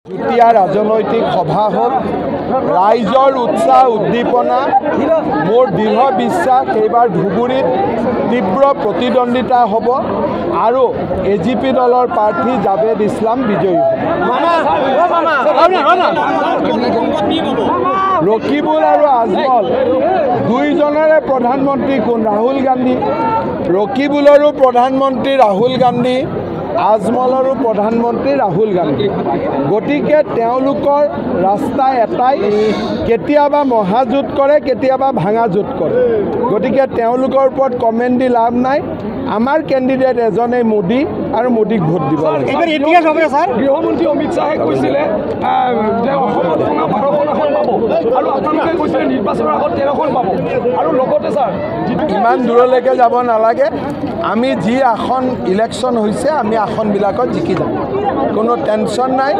চুতীয়া ৰাজনৈতিক সভা হ'ল ৰাইজৰ উৎসাহ উদ্দীপনা মোৰ দৃঢ় বিশ্বাস এইবাৰ ধুবুৰীত তীব্ৰ প্ৰতিদ্বন্দ্বিতা হ'ব আৰু এজিপি দলৰ প্ৰাৰ্থী জাভেদ ইছলাম বিজয়ী ৰকিবুল আৰু আজমল দুইজনৰে প্ৰধানমন্ত্ৰী কোন ৰাহুল গান্ধী ৰকিবুলৰো প্ৰধানমন্ত্ৰী ৰাহুল গান্ধী আজমলৰো প্ৰধানমন্ত্ৰী ৰাহুল গান্ধী গতিকে তেওঁলোকৰ ৰাস্তা এটাই কেতিয়াবা মহাযুদ্ধ কৰে কেতিয়াবা ভাঙাযুদ্ধ কৰে গতিকে তেওঁলোকৰ ওপৰত কমেণ্ট দি লাভ নাই আমাৰ কেণ্ডিডেট এজনে মোদী আৰু মোদীক ভোট দিব লাগে গৃহমন্ত্ৰী অমিত শ্বাহে কৈছিলে যে অসমত 12খন আসন পাব আৰু আপোনালোকে কৈছিলে নিৰ্বাচনৰ আগত 13খন পাব আৰু লগতে ছাৰ ইমান দূৰলৈকে যাব নালাগে আমি যি আসন ইলেকশ্যন হৈছে আমি আসনবিলাকত জিকি যাম কোনো টেনশ্যন নাই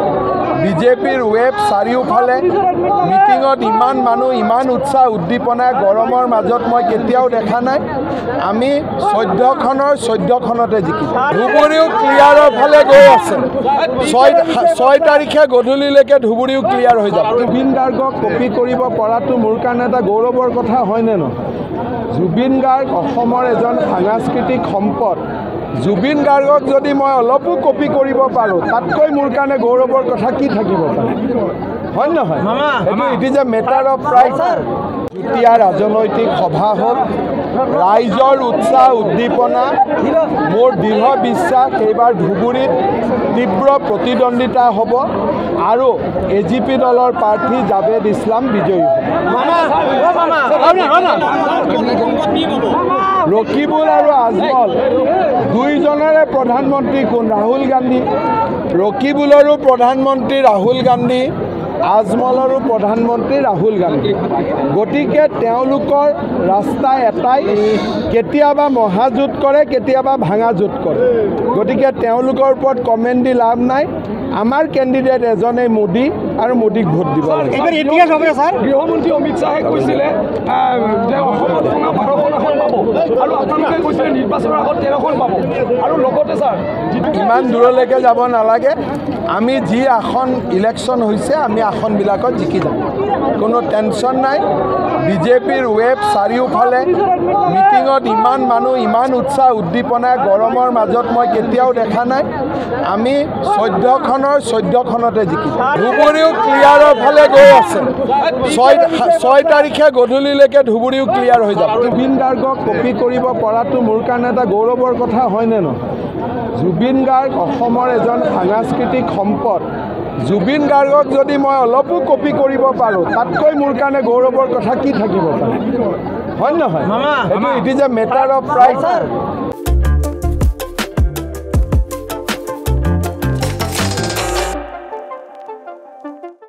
বিজেপিৰ ৱেব চাৰিওফালে মিটিঙত ইমান মানুহ ইমান উৎসাহ উদ্দীপনা গৰমৰ মাজত মই কেতিয়াও দেখা নাই আমি 14খনতে জিকি যাম ধুবুৰীও ক্লিয়াৰৰ ফালে গৈ আছে 6 তাৰিখে গধূলিলৈকে ধুবুৰীও ক্লিয়াৰ হৈ যাব জুবিন গাৰ্গক কপি কৰিব পৰাটো মোৰ কাৰণে এটা গৌৰৱৰ কথা হয়নে নহয় জুবিন গাৰ্গ অসমৰ এজন সাংস্কৃতিক সম্পদ জুবিন গাৰ্গক যদি মই অলপো কপি কৰিব পাৰোঁ তাতকৈ মোৰ কাৰণে গৌৰৱৰ কথা কি থাকিব পাৰে হয় নহয় এইটো it is a matter of pride Chutia ৰাজনৈতিক সভা হ'ল ৰাইজৰ উৎসাহ উদ্দীপনা মোৰ দৃঢ় বিশ্বাস এইবাৰ ধুবুৰীত তীব্ৰ প্ৰতিদ্বন্দ্বিতা হ'ব আৰু এজিপি দলৰ প্ৰাৰ্থী জাভেদ ইছলাম বিজয়ী ৰকিবুল আৰু আজমল দুইজনৰে প্ৰধানমন্ত্ৰী কোন ৰাহুল গান্ধী ৰকিবুলৰো প্ৰধানমন্ত্ৰী ৰাহুল গান্ধী আজমলৰো প্ৰধানমন্ত্ৰী ৰাহুল গান্ধী গতিকে তেওঁলোকৰ ৰাস্তা এটাই কেতিয়াবা মহাযুদ্ধ কৰে কেতিয়াবা ভাঙাযুদ্ধ কৰে গতিকে তেওঁলোকৰ ওপৰত কমেণ্ট দি লাভ নাই আমাৰ কেণ্ডিডেট এজনে মোদী আৰু মোদীক ভোট দিব লাগে গৃহমন্ত্ৰী অমিত শ্বাহে কৈছিলে যে অসমত 12খন আসন পাব আৰু আপোনালোকে কৈছিলে নিৰ্বাচনৰ আগত 13খন পাব আৰু লগতে ছাৰ ইমান দূৰলৈকে যাব নালাগে আমি যি আসন ইলেকশ্যন হৈছে আমি আসনবিলাকত জিকি যাম কোনো টেনশ্যন নাই বিজেপিৰ ৱেব চাৰিওফালে মিটিঙত ইমান মানুহ ইমান উৎসাহ উদ্দীপনা গৰমৰ মাজত মই কেতিয়াও দেখা নাই আমি 14খনতে জিকি যাম ধুবুৰীও ক্লিয়াৰৰ ফালে গৈ আছে 6 তাৰিখে গধূলিলৈকে ধুবুৰীও ক্লিয়াৰ হৈ যাব জুবিন গাৰ্গক কপি কৰিব পৰাটো মোৰ কাৰণে এটা গৌৰৱৰ কথা হয়নে নহয় জুবিন গাৰ্গ অসমৰ এজন সাংস্কৃতিক সম্পদ জুবিন গাৰ্গক যদি মই অলপো কপি কৰিব পাৰোঁ তাতকৈ মোৰ কাৰণে গৌৰৱৰ কথা কি থাকিব পাৰে হয় নহয় এইটো it is a matter of pride